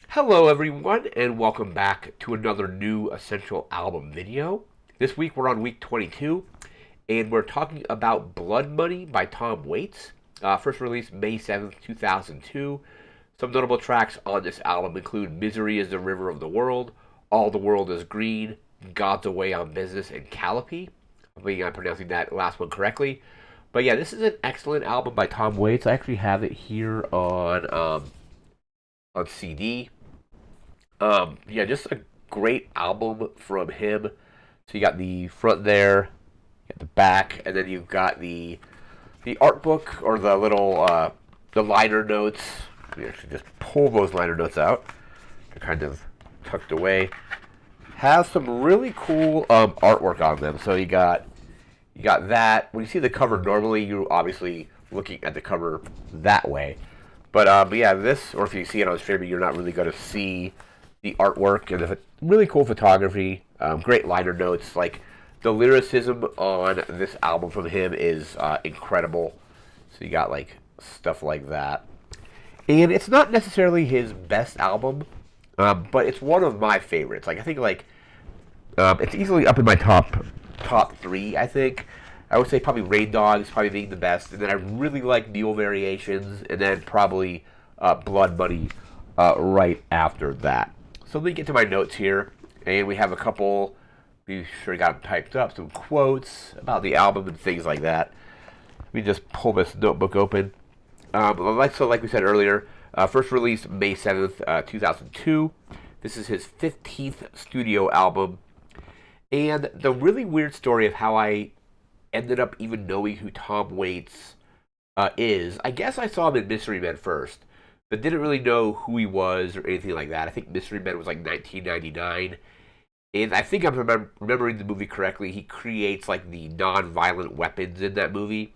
Hello everyone and welcome back to another new Essential Album video. This week we're on week 22 and we're talking about Blood Money by Tom Waits. First released May 7th, 2002. Some notable tracks on this album include Misery is the River of the World, All the World is Green, God's Away on Business, and Calliope. Hopefully I'm pronouncing that last one correctly. But yeah, this is an excellent album by Tom Waits. I actually have it here on CD. Yeah, just a great album from him. So you got the front there, you got the back, and then you've got the art book or the little the liner notes. We actually just pull those liner notes out. They're kind of tucked away. Has some really cool artwork on them. So you got that. When you see the cover normally, you're obviously looking at the cover that way. But yeah, this, or if you see it on streaming, you're not really going to see the artwork and the really cool photography. Great liner notes. Like the lyricism on this album from him is incredible. So you got like stuff like that, and it's not necessarily his best album, but it's one of my favorites. Like I think it's easily up in my top three. I think I would say probably Rain Dogs probably being the best, and then I really like Mule Variations, and then probably Blood Money right after that. So let me get to my notes here, and we have a couple. Be sure you got them typed up, some quotes about the album and things like that. Let me just pull this notebook open. Like we said earlier, first released May 7th, 2002. This is his 15th studio album. And the really weird story of how I ended up even knowing who Tom Waits is, I guess I saw him in Mystery Men first, but didn't really know who he was or anything like that. I think Mystery Men was like 1999. And I think I'm remembering the movie correctly. He creates like the non-violent weapons in that movie.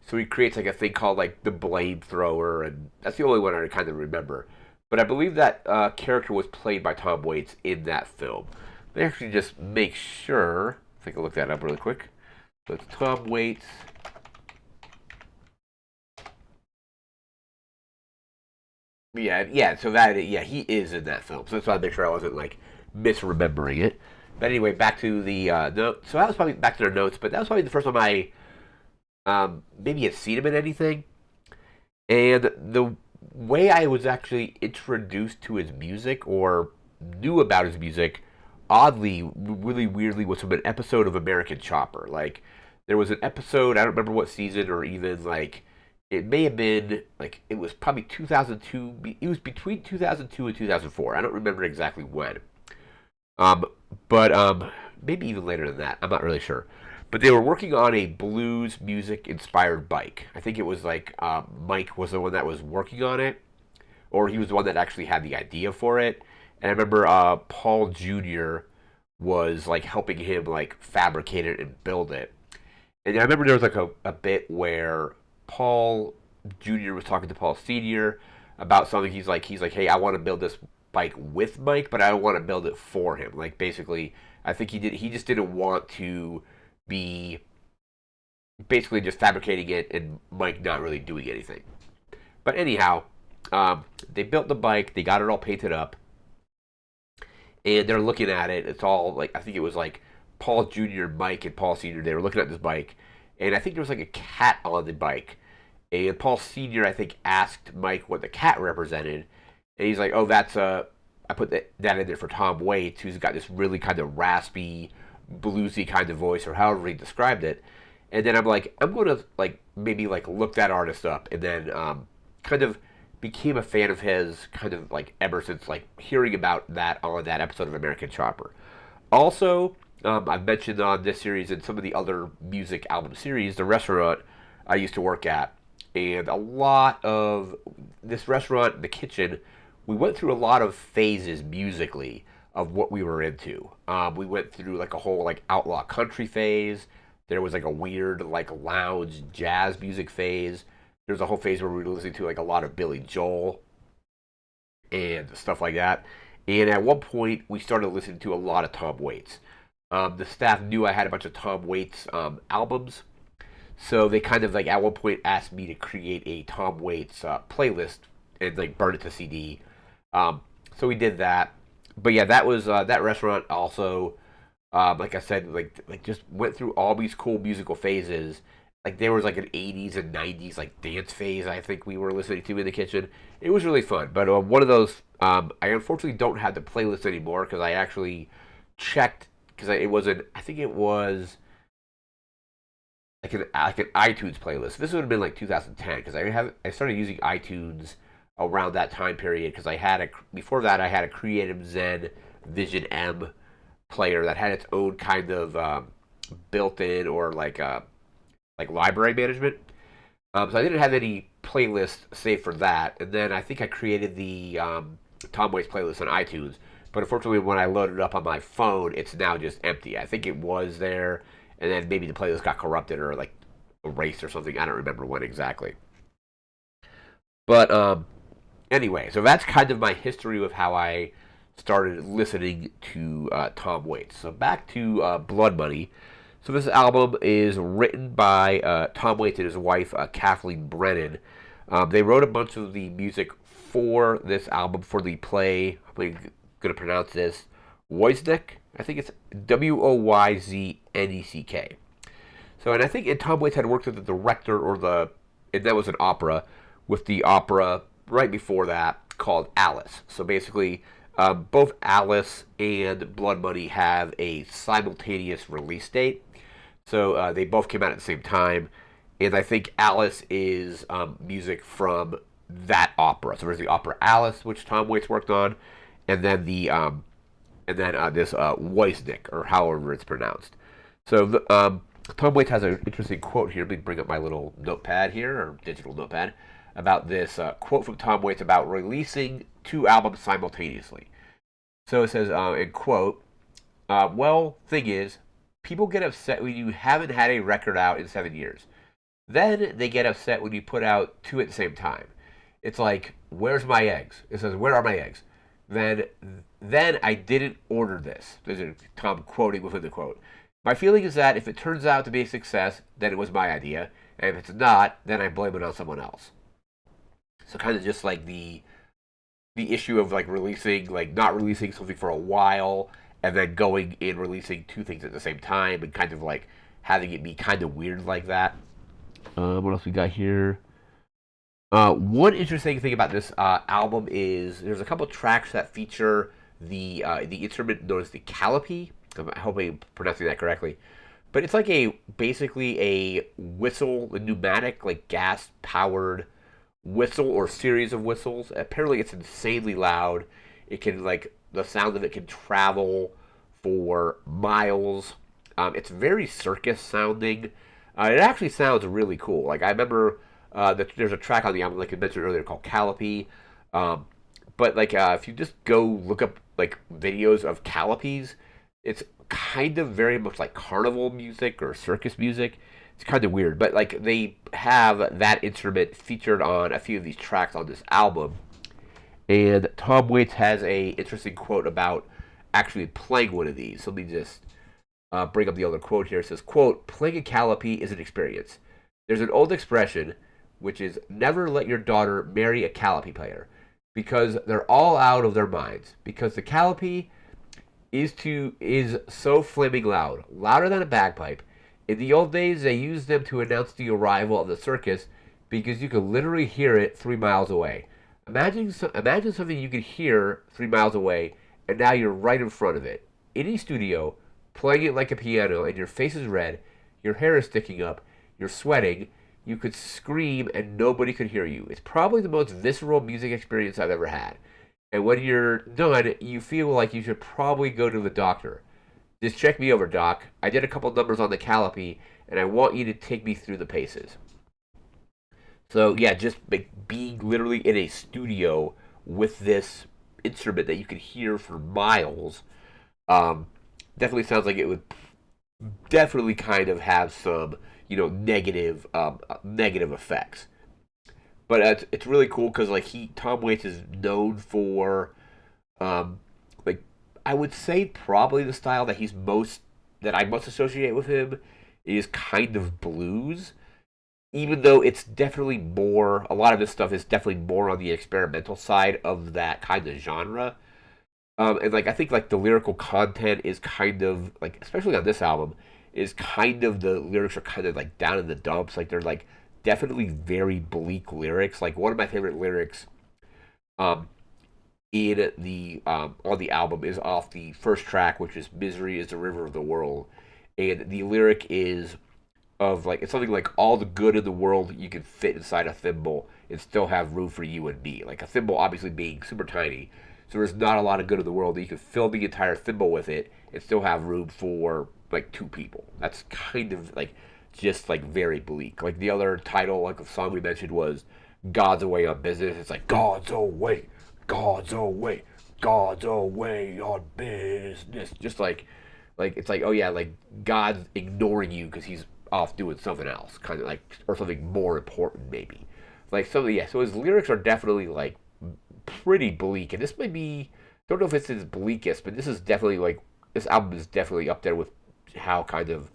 So he creates like a thing called like the blade thrower, and that's the only one I kind of remember. But I believe that character was played by Tom Waits in that film. Let me actually just make sure. I think I'll look that up really quick. So it's Tom Waits. Yeah. So yeah, he is in that film. So that's why I make sure I wasn't like misremembering it. But anyway, back to the note. So that was probably back to their notes. But that was probably the first time I maybe had seen him in anything. And the way I was actually introduced to his music or knew about his music, oddly, really weirdly, was from an episode of American Chopper. Like, there was an episode, I don't remember what season or even like, it may have been like, it was probably 2002, it was between 2002 and 2004. I don't remember exactly when. Um, but maybe even later than that. I'm not really sure. But they were working on a blues music inspired bike. I think it was like Mike was the one that was working on it, or he was the one that actually had the idea for it. And I remember Paul Jr. was like helping him like fabricate it and build it. And I remember there was like a bit where Paul Jr. was talking to Paul Sr. about something. He's like, hey, I want to build this bike with Mike, but I don't want to build it for him. Like basically, I think he just didn't want to be basically just fabricating it and Mike not really doing anything. But anyhow, they built the bike, they got it all painted up, and they're looking at it. It's all like I think it was like Paul Jr., Mike, and Paul Sr. They were looking at this bike, and I think there was like a cat on the bike. And Paul Sr. I think asked Mike what the cat represented, and he's like, "Oh, that's a." I put that in there for Tom Waits, who's got this really kind of raspy, bluesy kind of voice, or however he described it. And then I'm like, I'm gonna like maybe like look that artist up, and then kind of became a fan of his kind of like ever since like hearing about that on that episode of American Chopper. Also, I've mentioned on this series and some of the other music album series, the restaurant I used to work at, and a lot of this restaurant, the kitchen, we went through a lot of phases musically of what we were into. We went through like a whole like outlaw country phase. There was like a weird like lounge jazz music phase. There was a whole phase where we were listening to like a lot of Billy Joel and stuff like that. And at one point, we started listening to a lot of Tom Waits. The staff knew I had a bunch of Tom Waits albums, so they kind of like at one point asked me to create a Tom Waits playlist and like burn it to CD. So so we did that. But yeah, that was that restaurant also. Like I said, like just went through all these cool musical phases. Like there was like an '80s and '90s like dance phase. I think we were listening to in the kitchen. It was really fun. But one of those, I unfortunately don't have the playlist anymore because I actually checked because it wasn't. I think it was like an iTunes playlist. This would have been like 2010 because I started using iTunes around that time period because I had a before that I had a Creative Zen Vision M player that had its own kind of built-in or like library management. So I didn't have any playlist saved for that, and then I think I created the Tom Waits playlist on iTunes. But unfortunately, when I loaded it up on my phone, it's now just empty. I think it was there, and then maybe the playlist got corrupted or like erased or something. I don't remember when exactly. But anyway, so that's kind of my history with how I started listening to Tom Waits. So back to Blood Money. So this album is written by Tom Waits and his wife Kathleen Brennan. They wrote a bunch of the music for this album for the play. I'm going to pronounce this Woyzneck. I think it's Woyzneck. So, and I think Tom Waits had worked with the director and that was an opera, with the opera right before that called Alice. So basically, both Alice and Blood Money have a simultaneous release date. So they both came out at the same time, and I think Alice is music from that opera. So there's the opera Alice, which Tom Waits worked on, and then this Woyzneck, or however it's pronounced. So Tom Waits has an interesting quote here. Let me bring up my little notepad here, or digital notepad, about this quote from Tom Waits about releasing two albums simultaneously. So it says, in quote, well, thing is, people get upset when you haven't had a record out in 7 years. Then they get upset when you put out two at the same time. It's like, where's my eggs? It says, where are my eggs? Then I didn't order this. This is Tom quoting within the quote. My feeling is that if it turns out to be a success, then it was my idea. And if it's not, then I blame it on someone else. So kind of just like the issue of like not releasing something for a while and then going and releasing two things at the same time and kind of like having it be kind of weird like that. What else we got here? One interesting thing about this album is there's a couple tracks that feature the instrument known as the calliope. I hope I'm pronouncing that correctly. But it's like basically a whistle, a pneumatic, like gas powered whistle or series of whistles. Apparently, it's insanely loud. It can the sound of it can travel for miles. It's very circus sounding. It actually sounds really cool. Like I remember that there's a track on the album, like I mentioned earlier, called Calliope. But if you just go look up like videos of calipes, it's kind of very much like carnival music or circus music. It's kind of weird, but like they have that instrument featured on a few of these tracks on this album. And Tom Waits has a interesting quote about actually playing one of these. So let me just bring up the other quote here. It says, quote, playing a calliope is an experience. There's an old expression, which is never let your daughter marry a calliope player because they're all out of their minds. Because the calliope is so flaming loud, louder than a bagpipe. In the old days, they used them to announce the arrival of the circus because you could literally hear it 3 miles away. Imagine something you could hear 3 miles away, and now you're right in front of it. In a studio, playing it like a piano, and your face is red, your hair is sticking up, you're sweating, you could scream and nobody could hear you. It's probably the most visceral music experience I've ever had. And when you're done, you feel like you should probably go to the doctor. Just check me over, doc. I did a couple numbers on the calliope, and I want you to take me through the paces. So yeah, just being literally in a studio with this instrument that you could hear for miles, definitely sounds like it would definitely kind of have some negative effects. But it's really cool because Tom Waits is known for like I would say probably the style that I most associate with him is kind of blues, even though it's definitely more. A lot of his stuff is definitely more on the experimental side of that kind of genre. And like I think like the lyrical content is kind of like, especially on this album, is kind of the lyrics are kind of like down in the dumps. Like they're like definitely very bleak lyrics. Like one of my favorite lyrics um, in the on the album is off the first track, which is "Misery is the River of the World," and the lyric is of like it's something like all the good in the world you can fit inside a thimble and still have room for you and me. Like a thimble obviously being super tiny, so there's not a lot of good in the world that you can fill the entire thimble with it and still have room for like two people. That's kind of like just like very bleak. Like the other title like the song we mentioned was God's Away on Business. It's like God's away, God's away, God's away on business. Just like it's like oh yeah, like God's ignoring you because he's off doing something else, kind of like or something more important maybe. Like some of the, yeah, so his lyrics are definitely like pretty bleak, and this might be don't know if it's his bleakest, but this is definitely like this album is definitely up there with how kind of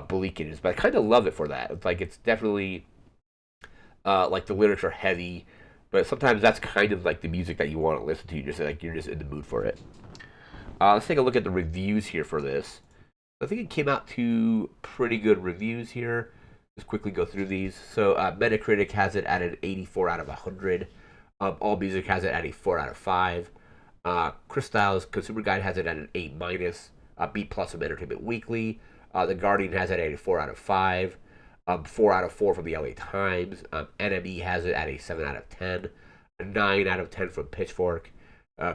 bleak it is. But I kind of love it for that. It's like it's definitely like the lyrics are heavy, but sometimes that's kind of like the music that you want to listen to. You just like you're just in the mood for it. Let's take a look at the reviews here for this. I think it came out to pretty good reviews here. Just quickly go through these. So Metacritic has it at an 84 out of 100. AllMusic has it at a 4 out of 5. Chris Styles Consumer Guide has it at an 8 minus. B plus from Entertainment Weekly. The Guardian has it at a 4 out of 5. 4 out of 4 from the LA Times. NME has it at a 7 out of 10. A 9 out of 10 from Pitchfork.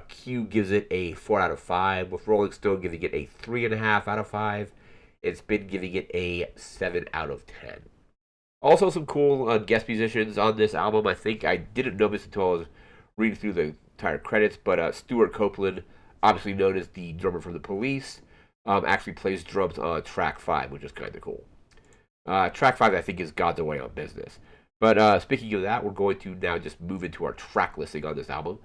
Q gives it a 4 out of 5, with Rolling Stone giving it a 3.5 out of 5. It's been giving it a 7 out of 10. Also, some cool guest musicians on this album. I think I didn't know this until I was reading through the entire credits, but Stuart Copeland, obviously known as the drummer for the Police, actually plays drums on track 5, which is kind of cool. Track 5, I think, is God's Away on Business. But speaking of that, we're going to now just move into our track listing on this album.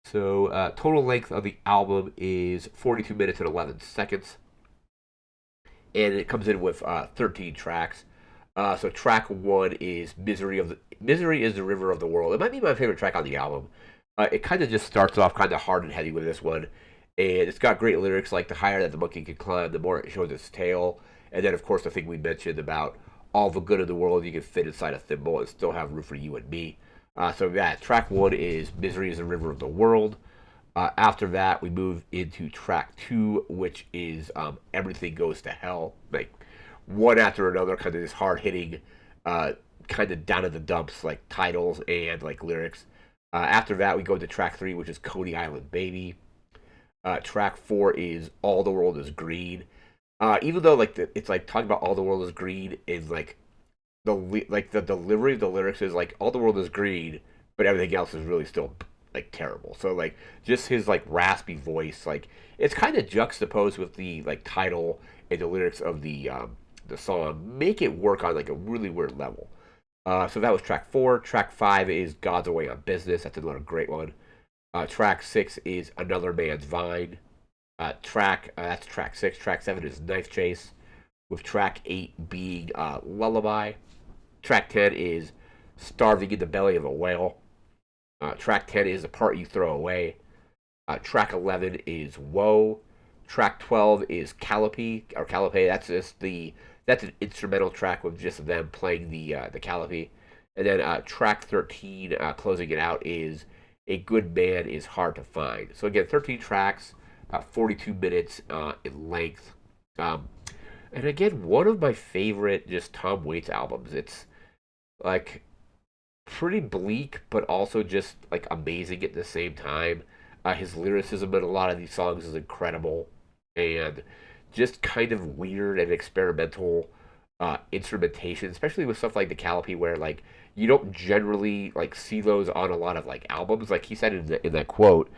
So total length of the album is 42 minutes and 11 seconds, and it comes in with 13 tracks. So track 1 is Misery is the River of the World. It might be my favorite track on the album. It kind of just starts off kind of hard and heavy with this one, and it's got great lyrics like the higher that the monkey can climb, the more it shows its tail. And then of course the thing we mentioned about all the good in the world you can fit inside a thimble and still have room for you and me. So yeah, track 1 is Misery is the River of the World. After that, we move into track 2, which is Everything Goes to Hell. Like one after another, kind of this hard hitting, kind of down in the dumps, like titles and like lyrics. After that, we go to track 3, which is Coney Island Baby. Track 4 is All the World is Green. Even though like it's like talking about All the World is Green is like the delivery of the lyrics is like all the world is green, but everything else is really still like terrible. So like just his like raspy voice, like it's kind of juxtaposed with the like title and the lyrics of the song, make it work on like a really weird level. So that was track 4. Track 5 is God's Away on Business. That's another great one. Track 6 is Another Man's Vine. That's track 6. Track 7 is Knife Chase, with track 8 being Lullaby. Track 10 is Starving in the Belly of a Whale. Track 10 is The Part You Throw Away. Track 11 is Woe. Track 12 is Calliope or Calliope. That's an instrumental track with just them playing the Calliope. And then track 13, closing it out, is A Good Man Is Hard to Find. So again, 13 tracks, about 42 minutes in length. And again, one of my favorite just Tom Waits albums. It's like pretty bleak, but also just like amazing at the same time. His lyricism in a lot of these songs is incredible, and just kind of weird and experimental instrumentation, especially with stuff like the Calliope, where like you don't generally like see those on a lot of like albums. Like he said in that quote,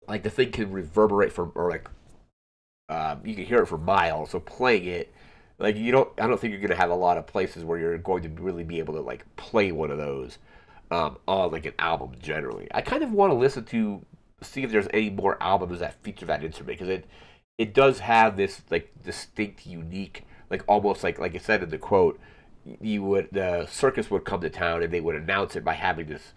like the thing can reverberate from or like you can hear it for miles. So playing it, like I don't think you're gonna have a lot of places where you're going to really be able to like play one of those on like an album. Generally, I kind of want to listen to see if there's any more albums that feature that instrument, because it does have this like distinct, unique, like almost like I said in the quote, the circus would come to town and they would announce it by having this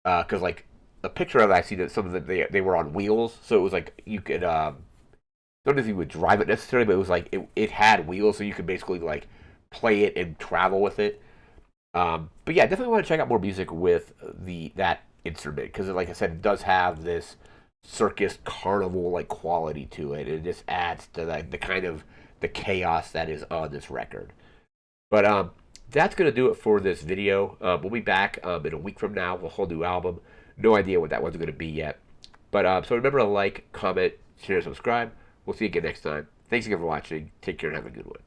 because like a picture of it, I see that some of them they were on wheels, so it was like you could don't know if you would drive it necessarily, but it was like it had wheels, so you could basically like play it and travel with it. But yeah, definitely want to check out more music with that instrument because, like I said, it does have this circus carnival like quality to it. It just adds to the kind of the chaos that is on this record. But that's gonna do it for this video. We'll be back in a week from now with a whole new album. No idea what that one's gonna be yet. But so remember to like, comment, share, subscribe. We'll see you again next time. Thanks again for watching. Take care and have a good one.